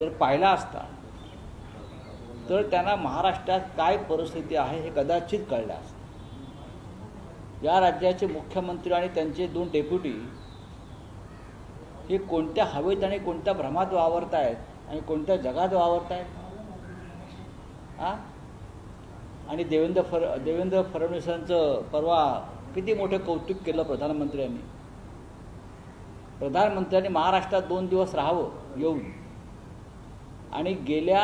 जर पाहिला असता तर त्यांना महाराष्ट्रात काय परिस्थिती आहे हे कदाचित कळलं असतं। या राज्याचे मुख्यमंत्री आणि त्यांचे 2 डेप्युटी हे कोणत्या हवेत आणि कोणत्या भ्रमात वावरत आहेत आणि कोणत्या जगात वावरत आहेत आणि देवेंद्र फडणवीसांचं परवा किती मोठं कौतुक केलं प्रधानमंत्र्यांनी महाराष्ट्रात 2 दिवस राहावं येऊन आणि गेल्या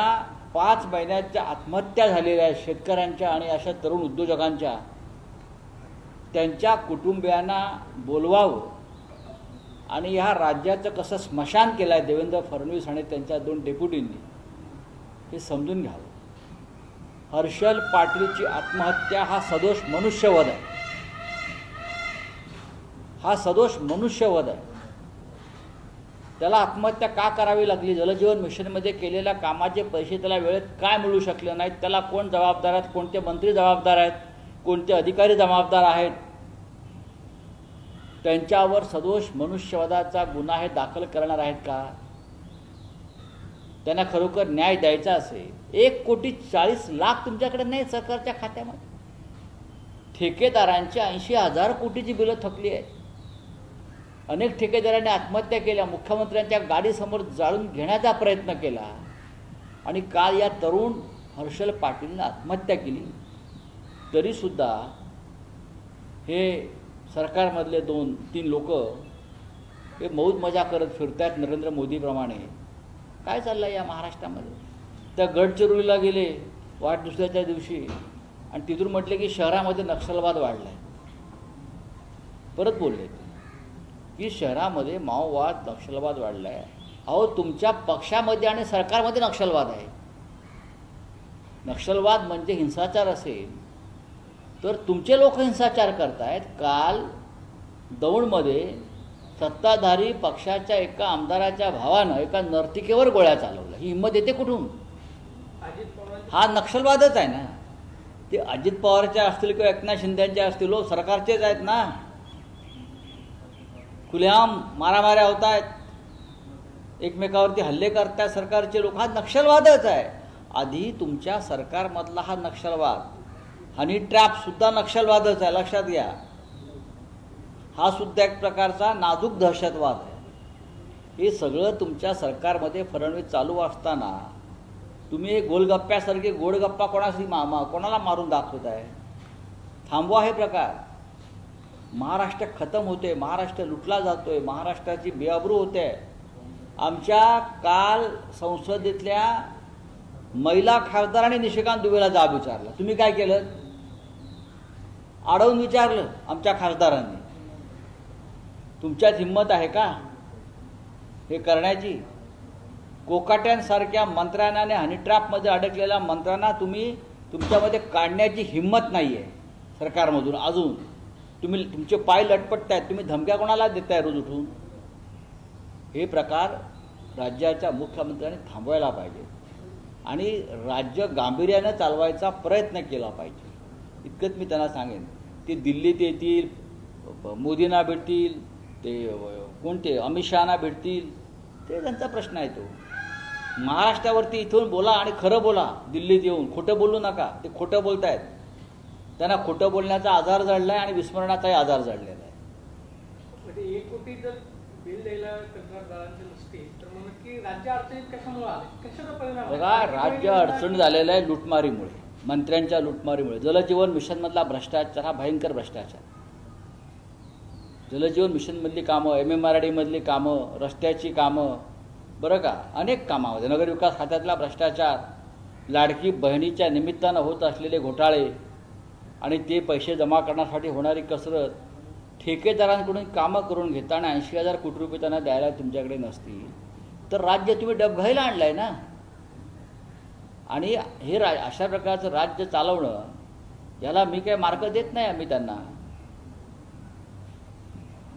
5 महिन्याच्या आत्महत्या झालेल्या शेतकऱ्यांच्या आणि अशा तरुण उद्योजकांच्या त्यांच्या कुटुंबियांना बोलवावं आणि ह्या राज्याचं कसं स्मशान केलं आहे देवेंद्र फडणवीस आणि त्यांच्या 2 डेप्युटींनी हे समजून घ्यावं। हर्षल पाटीलची आत्महत्या हा सदोष मनुष्यवध आहे, त्याला आत्महत्या का करावी लागली? जलजीवन मिशनमध्ये केलेल्या कामाचे पैसे त्याला वेळेत काय मिळू शकले नाहीत? त्याला कोण जबाबदार आहेत? कोणते मंत्री जबाबदार आहेत? कोणते अधिकारी जबाबदार आहेत? त्यांच्यावर सदोष मनुष्यवधाचा गुन्हा हे दाखल करणार आहेत का? त्यांना खरोखर न्याय द्यायचा असेल 1,40,00,000 तुमच्याकडे नाही सरकारच्या खात्यामध्ये, ठेकेदारांची 80,000 कोटीची बिलं थकली आहेत, अनेक ठेकेदारांनी आत्महत्या केल्या, मुख्यमंत्र्यांच्या गाडीसमोर जाळून घेण्याचा प्रयत्न केला आणि काल या तरुण हर्षल पाटीलने आत्महत्या केली। तरीसुद्धा हे सरकारमधले 2-3 लोक हे मौज मजा करत फिरतात नरेंद्र मोदीप्रमाणे। काय चाललं या महाराष्ट्रामध्ये? त्या गडचिरोलीला गेले वाढदिवसाच्या दिवशी आणि तिथून म्हटले की शहरामध्ये नक्षलवाद वाढला आहे। परत बोलले की शहरामध्ये माओवाद नक्षलवाद वाढला आहे। अहो, तुमच्या पक्षामध्ये आणि सरकारमध्ये नक्षलवाद आहे। नक्षलवाद म्हणजे हिंसाचार असेल तर तुमचे लोक हिंसाचार करतायत। काल दौंडमध्ये सत्ताधारी पक्षाच्या एका आमदाराच्या भावानं एका नर्तिकेवर गोळ्या चालवल्या। ही हिंमत येते कुठून? हा नक्षलवादच आहे ना। ते अजित पवारच्या असतील किंवा एकनाथ शिंदेच्या असतील, लोक सरकारचेच आहेत ना। खुलेआम मारामाऱ्या होत आहेत, एकमेकावरती हल्ले करतात सरकारचे लोक। हा नक्षलवादच आहे। आधी तुमच्या सरकारमधला हा नक्षलवाद, हनी ट्रॅप सुद्धा नक्षलवादच आहे, लक्षात घ्या। हा सुद्धा एक प्रकारचा नाजूक दहशतवाद आहे। हे सगळं तुमच्या सरकारमध्ये फडणवीस चालू असताना तुम्ही गोलगप्प्यासारखे गोडगप्पा कोणाला मारून दाखवत आहे? थांबवा हे प्रकार। महाराष्ट्र खतम होते, महाराष्ट्र लुटला जातोय, महाराष्ट्राची बेअब्रू होते। आमच्या काल संसदेतल्या महिला खासदारांनी निशिकांत दुबेला जाब विचारला, तुम्ही काय केलं? अडवून विचारलं आमच्या खासदारांनी। तुमच्यात हिंमत आहे का हे करण्याची? कोकाट्यांसारख्या मंत्र्यांना आणि हनी ट्रॅपमध्ये अडकलेल्या मंत्र्यांना तुमच्यामध्ये काढण्याची हिंमत नाही आहे सरकारमधून। अजून तुमचे पाय लटपटत आहेत, तुम्ही धमक्या कोणाला देताय रोज उठून? हे प्रकार राज्याच्या मुख्यमंत्र्यांनी थांबवायला पाहिजे आणि राज्य गांभीर्यानं चालवायचा प्रयत्न केला पाहिजे। इतकंच मी त्यांना सांगेन। ते दिल्लीत येतील, मोदींना भेटतील, ते कोणते अमित शहाना भेटतील, ते त्यांचा प्रश्न आहे। तो महाराष्ट्रावरती इथून बोला आणि खरं बोला, दिल्लीत येऊन खोटं बोलू नका। ते खोटं बोलतायत, त्यांना खोटं बोलण्याचा आजार जडला आहे आणि विस्मरणाचाही आजार जडलेला आहे। म्हणजे 1 कोटी जर बिल द्यायला कंत्राटदारांचे नसतील तर मग नक्की राज्य अडचणीत कशामुळे आले? कशाचा परिणाम? बघा, राज्य अडचण झालेलं आहे लुटमारीमुळे, मंत्र्यांच्या लुटमारीमुळे। जलजीवन मिशनमधला भ्रष्टाचार हा भयंकर भ्रष्टाचार। जलजीवन मिशनमधली कामं, MMRD मधली कामं, रस्त्याची कामं, बरं का, अनेक कामामध्ये नगरविकास खात्यातला भ्रष्टाचार, लाडकी बहिणीच्या निमित्तानं होत असलेले घोटाळे आणि ते पैसे जमा करण्यासाठी होणारी कसरत, ठेकेदारांकडून कामं करून घेताना 80,000 कोटी रुपये त्यांना द्यायला तुमच्याकडे नसतील तर राज्य तुम्ही डबघाईला आणलं आहे ना। आणि हे अशा प्रकारचं राज्य चालवणं, याला मी काही मार्क देत नाही आम्ही त्यांना।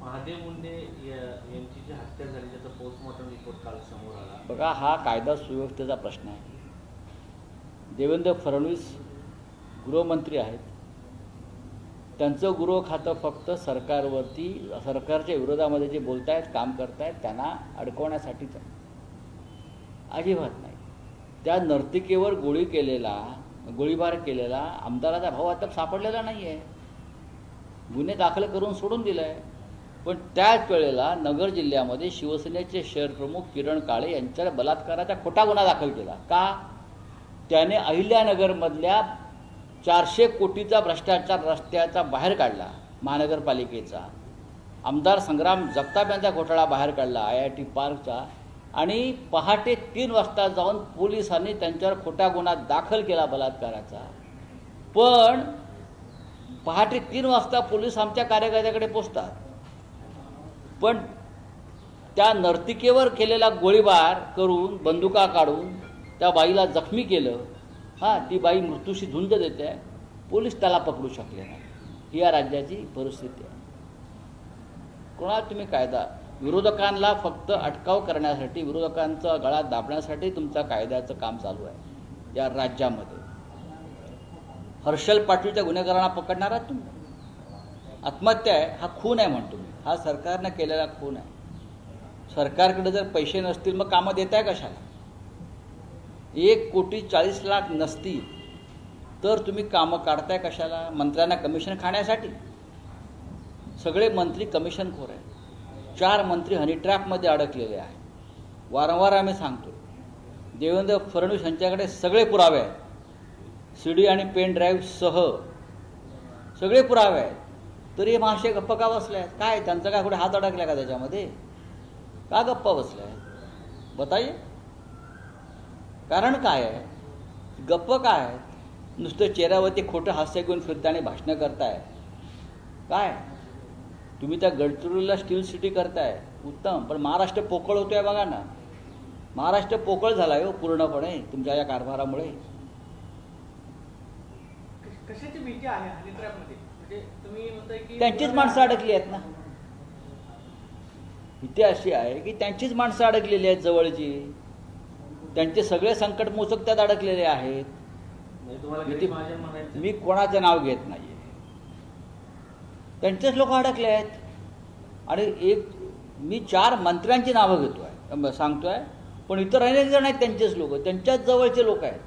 महादेव मुंडे यांची जी हत्या झाली त्याचा पोस्टमॉर्टम रिपोर्ट काल समोर आला। बघा, हा कायदा सुव्यवस्थेचा प्रश्न आहे। देवेंद्र फडणवीस गृहमंत्री आहेत, त्यांचं गृह खातं फक्त सरकारच्या विरोधामध्ये जे बोलतायत, काम करतायत त्यांना अडकवण्यासाठीच आहे। अजिबात नाही. त्या नर्तिकेवर गोळीबार केलेला आमदाराचा भाऊ आता सापडलेला नाही आहे. गुन्हे दाखल करून सोडून दिला आहे. पण त्याच वेळेला नगर जिल्ह्यामध्ये शिवसेनेचे शहर प्रमुख किरण काळे यांच्यावर बलात्काराचा खोटा गुन्हा दाखल केला. का? त्याने अहिल्यानगरमधल्या 400 कोटीचा भ्रष्टाचार रस्त्याचा बाहेर काढला, महानगरपालिकेचा. आमदार संग्राम जगताप यांचा घोटाळा बाहेर काढला IIT पार्कचा. आणि पहाटे 3 वाजता जाऊन पोलिसांनी त्यांच्यावर खोटा गुन्हा दाखल केला बलात्काराचा. पण पहाटे 3 वाजता पोलीस आमच्या कार्यकर्त्याकडे पोचतात. पण त्या नर्तिकेवर केलेला गोळीबार करून बंदुका काढून त्या बाईला जखमी केलं. ती बाई मृत्यूशी झुंज देते आहे. पोलीस त्याला पकडू शकले नाही. ही या राज्याची परिस्थिती आहे. कोणाला तुम्ही कायदा, विरोधकांना फक्त अटकाव करण्यासाठी, विरोधकांचा गळा दाबण्यासाठी तुमचं कायद्याचं काम चालू आहे या राज्यामध्ये. हर्षल पाटीलच्या गुन्हेगारांना पकडणार आहात तुम्ही? आत्महत्या आहे, हा खून आहे म्हणतो मी. हा सरकारनं केलेला खून आहे. सरकारकडे जर पैसे नसतील मग कामं देताय कशाला? 1,40,00,000 नसतील तर तुम्ही कामं काढताय कशाला? मंत्र्यांना कमिशन खाण्यासाठी. सगळे मंत्री कमिशनखोर आहे. 4 मंत्री हनी ट्रॅपमध्ये अडकलेले आहे. वारंवार आम्ही सांगतो, देवेंद्र फडणवीस यांच्याकडे सगळे पुरावे आहेत. CD आणि पेन ड्राईव्ह सह सगळे पुरावे आहेत. तरी हे महाशय गप्प का बसले आहेत? काय त्यांचा काय कुठे हात अडकला का त्याच्यामध्ये? का गप्पा बसले आहेत? बताइए. कारण काय आहे? गप्प काय आहेत? नुसतं चेहऱ्यावरती खोटं हास्य घेऊन फिरता आणि भाषणं करताय. काय तुम्ही त्या गडचिरोलीला स्टील सिटी करताय, उत्तम. पण महाराष्ट्र पोकळ होतोय बघा ना. महाराष्ट्र पोकळ झालाय हो पूर्णपणे तुमच्या या कारभारामुळे. कशाची भीती आहे हनी ट्रॅपमध्ये? म्हणजे तुम्ही म्हणताय की त्यांचीच माणसं अडकली आहेत ना. भीती अशी आहे की त्यांचीच माणसं अडकलेली आहेत जवळची. त्यांचे सगळे संकट मोचक त्यात अडकलेले आहेत. मी कोणाचं नाव घेत नाही. त्यांचेच लोक अडकले आहेत. आणि मी 4 मंत्र्यांची नावं घेतोय, सांगतोय. पण इतर अनेक जण आहेत त्यांचेच लोक, त्यांच्याच जवळचे लोक आहेत.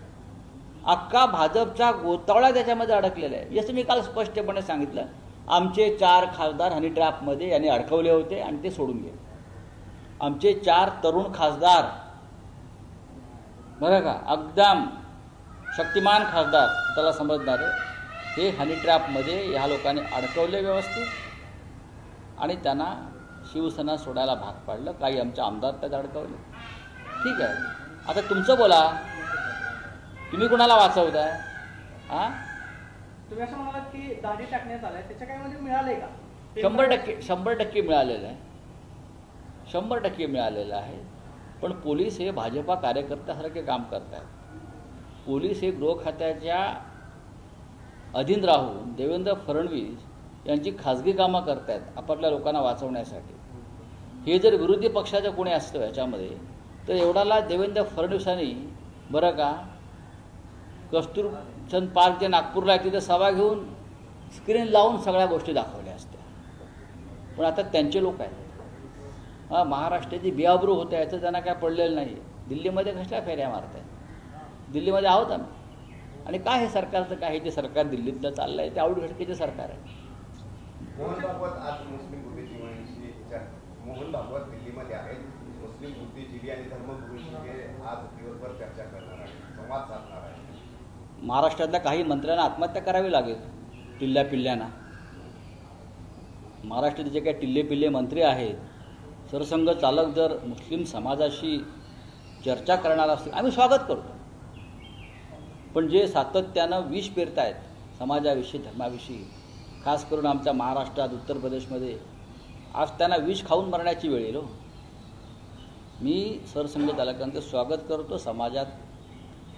अख्खा भाजपचा गोतावळा त्याच्यामध्ये अडकलेला आहे. याचं मी काल स्पष्टपणे सांगितलं. आमचे 4 खासदार हनी ट्रॅपमध्ये यांनी अडकवले होते आणि ते सोडून गेले. आमचे 4 तरुण खासदार, बरं का, एकदम शक्तिमान खासदार, त्याला समजणारे, हे हनी ट्रॅपमध्ये ह्या लोकांनी अडकवले व्यवस्थित आणि त्यांना शिवसेना सोडायला भाग पाडलं. काही आमचे आमदार त्यात अडकवले. ठीक आहे, आता तुमचं बोला. तुम्ही कुणाला वाचवताय? तुम्ही असं म्हणालात की दाढी टाकण्यात आलाय, त्याच्या काय मध्ये मिळालंय का? 100% मिळालेलं आहे. 100% मिळालेलं आहे. पण पोलीस हे भाजपा कार्यकर्त्यासारखे काम करत आहेत. पोलीस हे गृह खात्याच्या अधीन राहून देवेंद्र फडणवीस यांची खाजगी कामं करत आहेत आपापल्या लोकांना वाचवण्यासाठी. हे जर विरोधी पक्षाचं कोणी असतं याच्यामध्ये तर एवढाला देवेंद्र फडणवीसांनी, बरं का, कस्तुरचंद पार्क जे नागपूरला आहे तिथे सभा घेऊन स्क्रीन लावून सगळ्या गोष्टी दाखवल्या असत्या. पण आता त्यांचे लोक आहेत. महाराष्ट्राची बेआबरू होते याचं त्यांना काय पडलेलं नाही. दिल्लीमध्ये कसल्या फेऱ्या मारत आहेत? दिल्लीमध्ये आहोत आम्ही. आणि काय हे सरकारचं काय, हे जे सरकार दिल्लीतलं चाललं आहे ते आवड घटकेचे सरकार आहे. मोहन भागवत आज मुस्लिम बुद्धिजीवांशी, मोहन भागवत दिल्लीमध्ये आहेत. मुस्लिम बुद्धिजीवी आणि धर्मगुरूंशी आज दिवसभर चर्चा करणार आहे, संवाद साधणार आहे. महाराष्ट्रातल्या काही मंत्र्यांना आत्महत्या करावी लागेल टिल्ल्या पिल्ल्यांना. महाराष्ट्राचे जे काही टिल्ले पिल्ले मंत्री आहेत, सरसंघ चालक जर मुस्लिम समाजाशी चर्चा करणार असतील आम्ही स्वागत करतो. पण जे सातत्यानं विष पेरतायत समाजाविषयी, धर्माविषयी, खास करून आमच्या महाराष्ट्रात, उत्तर प्रदेशमध्ये, आज त्यांना विष खाऊन मरण्याची वेळ येईल. मी सरसंघ चालकांचं स्वागत करतो. समाजात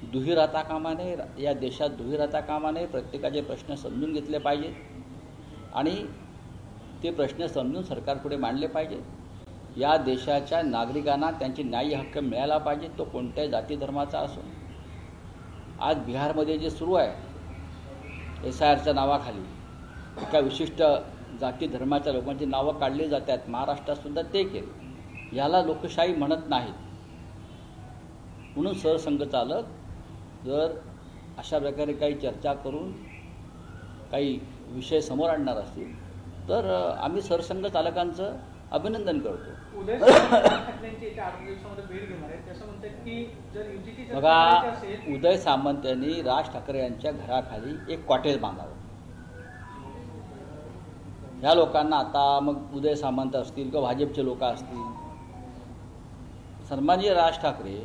दुही राहता कामा नये, या देशात दुही राहता कामा नये. प्रत्येकाचे प्रश्न समजून घेतले पाहिजेत आणि ते प्रश्न समजून सरकारपुढे मांडले पाहिजेत. या देशाच्या नागरिकांना त्यांचे न्याय्य हक्क मिळायला पाहिजे, तो कोणत्याही जाती धर्माचा असो. आज बिहारमध्ये जे सुरू आहे SIRच्या नावाखाली एका विशिष्ट जाती धर्माच्या लोकांची नावं काढली जातात. महाराष्ट्रातसुद्धा ते केलं. याला लोकशाही म्हणत नाहीत. म्हणून सरसंघचालक जर अशा प्रकारे काही चर्चा करून काही विषय समोर आणणार असतील तर आम्ही सरसंघचालकांचं अभिनंदन करतो. उदय सामंत ठाकरेंची येत्या 8 दिवसामध्ये भेट घेणार आहेत. त्याचं म्हणतात की जर युतीची चर्चा करायची बघा, असेल उदय सामंत यांनी राज ठाकरे यांच्या घराखाली एक कॉटेज बांधावं. ह्या लोकांना आता मग उदय सामंत असतील किंवा भाजपचे लोक असतील, सन्माननीय राज ठाकरे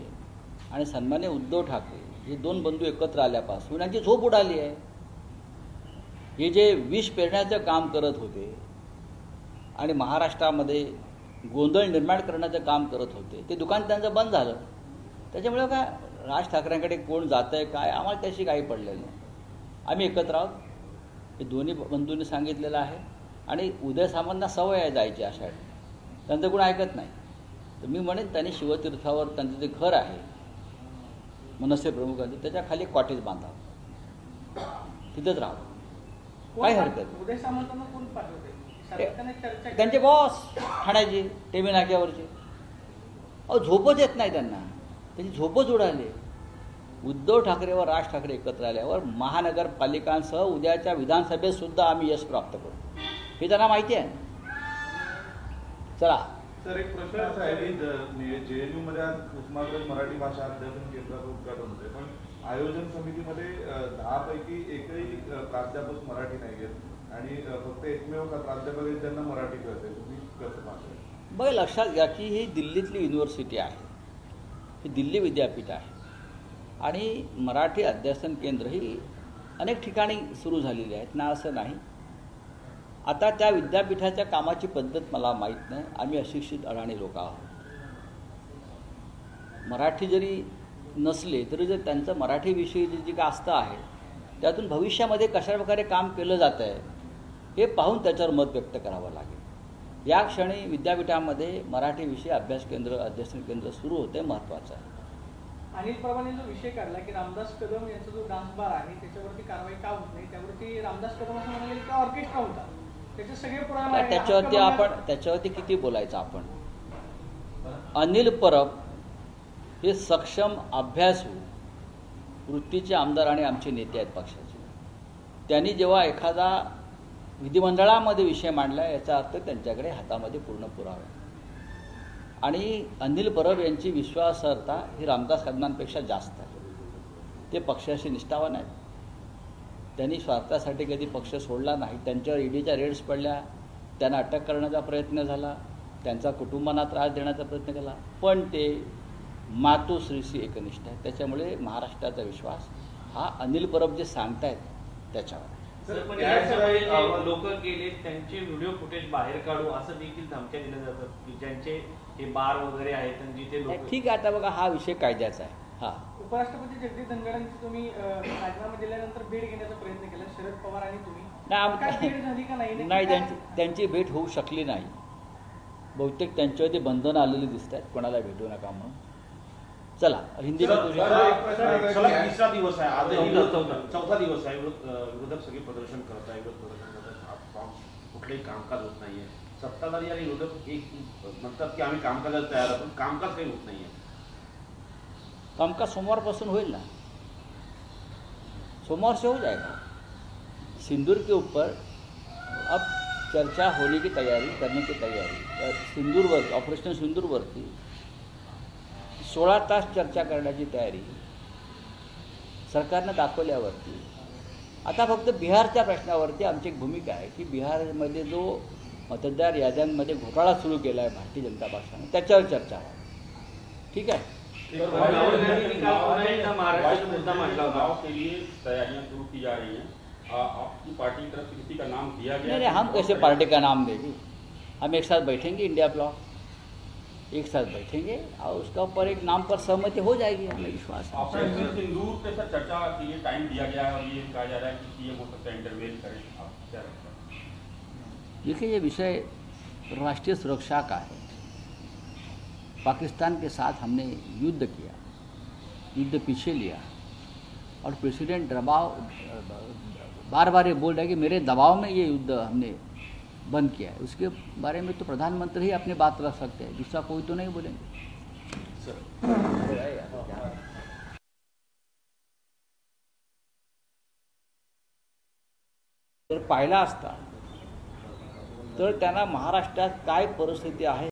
आणि सन्माननीय उद्धव ठाकरे हे दोन बंधू एकत्र आल्यापासून यांची झोप उडाली आहे. हे जे विष पेरण्याचं काम करत होते आणि महाराष्ट्रामध्ये गोंधळ निर्माण करण्याचं काम करत होते, ते दुकान त्यांचं बंद झालं. त्याच्यामुळे काय राज ठाकरेंकडे कोण जातं आहे काय आम्हाला त्याशी काही पडलेलं नाही. आम्ही एकत्र आहोत हे दोन्ही बंधूंनी सांगितलेलं आहे. आणि उदय सामंतांना सवय आहे जायची अशा त्यांचं कोण ऐकत नाही. तर मी म्हणेन त्यांनी शिवतीर्थावर त्यांचं जे घर आहे मनसे प्रमुखांचं त्याच्या खाली कॉटेज बांधावं, तिथंच राहावं, काही हरकत नाही. उदय सामंतांना कोण पाठवते? सातत्याने चर्चा त्यांचे बॉस ठाण्याचे टेमी नाक्यावरचे झोपच येत नाही त्यांना, त्यांची झोपच उडाली. उद्धव ठाकरे व राज ठाकरे एकत्र आल्यावर महानगरपालिकांसह उद्याच्या विधानसभेत सुद्धा आम्ही यश प्राप्त करू हे त्यांना माहिती आहे. चला सर, एक प्रश्न असा आहे की JNU मध्ये आज उस्मानाबाद मराठी भाषा अध्यासन केंद्राचं उद्घाटन होते, पण आयोजन समितीमध्ये 10 पैकी एकही प्राध्यापक मराठी नाही आहेत आणि फक्त एकमेव प्राध्यापक आहेत ज्यांना मराठी कळते. तुम्ही कसं पाहताय? बघा, लक्षात घ्या की ही दिल्लीतली युनिव्हर्सिटी आहे, ही दिल्ली विद्यापीठ आहे आणि मराठी अध्यासन केंद्र ही अनेक ठिकाणी सुरू झालेली आहेत ना, असं नाही. आता त्या विद्यापीठाच्या कामाची पद्धत मला माहीत नाही. आम्ही अशिक्षित अडाणी लोक आहोत. मराठी जरी नसले तरी जर त्यांचं मराठीविषयी जी काय आस्था आहे त्यातून भविष्यामध्ये कशाप्रकारे काम केलं जातं आहे हे पाहून त्याच्यावर मत व्यक्त करावं लागेल. या क्षणी विद्यापीठामध्ये मराठीविषयी अभ्यास केंद्र अध्यासन केंद्र सुरू होते, महत्त्वाचं आहे. अनिल परबांनी जो विषय काढला की रामदास कदम यांचा जो डान्स बार आहे त्याच्यावरती कारवाई का होत नाही, त्यावरती रामदास कदम असं म्हणाले की ऑर्केस्ट्रा होता, त्याचे सगळे पुरावे आहेत. त्याच्यावरती किती बोलायचं आपण. अनिल परब हे सक्षम अभ्यासू वृत्तीचे आमदार आणि आमचे नेते आहेत पक्षाचे. त्यांनी जेव्हा एखादा विधिमंडळामध्ये विषय मांडला याचा अर्थ त्यांच्याकडे हातामध्ये पूर्ण पुरावा. आणि अनिल परब यांची विश्वासार्हता ही रामदास कदमांपेक्षा जास्त आहे. ते पक्षाशी निष्ठावान आहेत. त्यांनी स्वार्थासाठी कधी पक्ष सोडला नाही. त्यांच्यावर ईडीच्या रेड्स पडल्या, त्यांना अटक करण्याचा प्रयत्न झाला, त्यांचा कुटुंबांना त्रास देण्याचा प्रयत्न केला, पण ते मातोश्रीशी एकनिष्ठ आहे. त्याच्यामुळे महाराष्ट्राचा विश्वास हा अनिल परब जे सांगतायत त्याच्यावर. लोक गेले त्यांचे व्हिडिओ फुटेज बाहेर काढू असं देखील धमक्या दिल्या जातात की ज्यांचे हे बार वगैरे आहेत आणि जिथे लोक. ठीक आहे, आता बघा हा विषय कायद्याचा आहे. हा उपराष्ट्रपती जगदीप धनखडांची तुम्ही राजीनामा दिल्यानंतर भेट घेण्याचा प्रयत्न केला, शरद पवार आणि तुम्ही. नाही, भेट झाली का नाही त्यांची भेट होऊ शकली नाही. बहुतेक त्यांच्यावरती बंधनं आलेली दिसत आहेत, कोणाला भेटू नका म्हणून. चला हिंदी तिसरा दिवस आहे, आजही चौथा दिवस आहे. विरोधक सगळे प्रदर्शन करत आहे, विरोध प्रदर्शन करत आहे, कुठलंही कामकाज होत नाहीये. सत्ताधारी आणि विरोधक एक म्हणतात की आम्ही कामकाजाला तयार आहोत, पण कामकाज काही होत नाहीये. कामकाज सोमवारपासून होईल ना, सोमवार से हो जाएगा. सिंदूर के ऊपर अब चर्चा होने की तैयारी करने की तैयारी. सिंदूरवर ऑपरेशन सिंदूरवरती 16 तास चर्चा करण्याची तयारी सरकारनं दाखवल्यावरती आता फक्त बिहारच्या प्रश्नावरती आमची एक भूमिका आहे की बिहारमध्ये जो मतदार याद्यांमध्ये घोटाळा सुरू केला आहे भारतीय जनता पक्षाने त्याच्यावर चर्चा व्हावी. ठीक आहे. चुनाव के लिए तैयारियां शुरू की जा रही हैं. आपकी पार्टी की तरफ से किसी का नाम दिया गया? नहीं, हम कैसे पार्टी का नाम देंगे. हम एक साथ बैठेंगे, इंडिया ब्लॉक एक साथ बैठेंगे और उसका ऊपर एक नाम पर सहमति हो जाएगी. हमें विश्वास है. ऑपरेशन सिंदूर पे सर चर्चा के लिए टाइम दिया गया है और ये कहा जा रहा है कि सीएम हो सकता है इंटरवेन करें. आप क्या लगता है? देखिए, ये विषय राष्ट्रीय सुरक्षा का है. पाकिस्तान के साथ हमने युद्ध किया, युद्ध पीछे लिया और प्रेसिडेंट दबाव बार बार ये बोल रहे हैं कि मेरे दबाव में ये युद्ध हमने बंद किया है. उसके बारे में तो प्रधानमंत्री ही अपनी बात रख सकते हैं, दूसरा कोई तो नहीं बोलेंगे. सर जर पाहिला असता तर त्यांना महाराष्ट्रात काय परिस्थिती आहे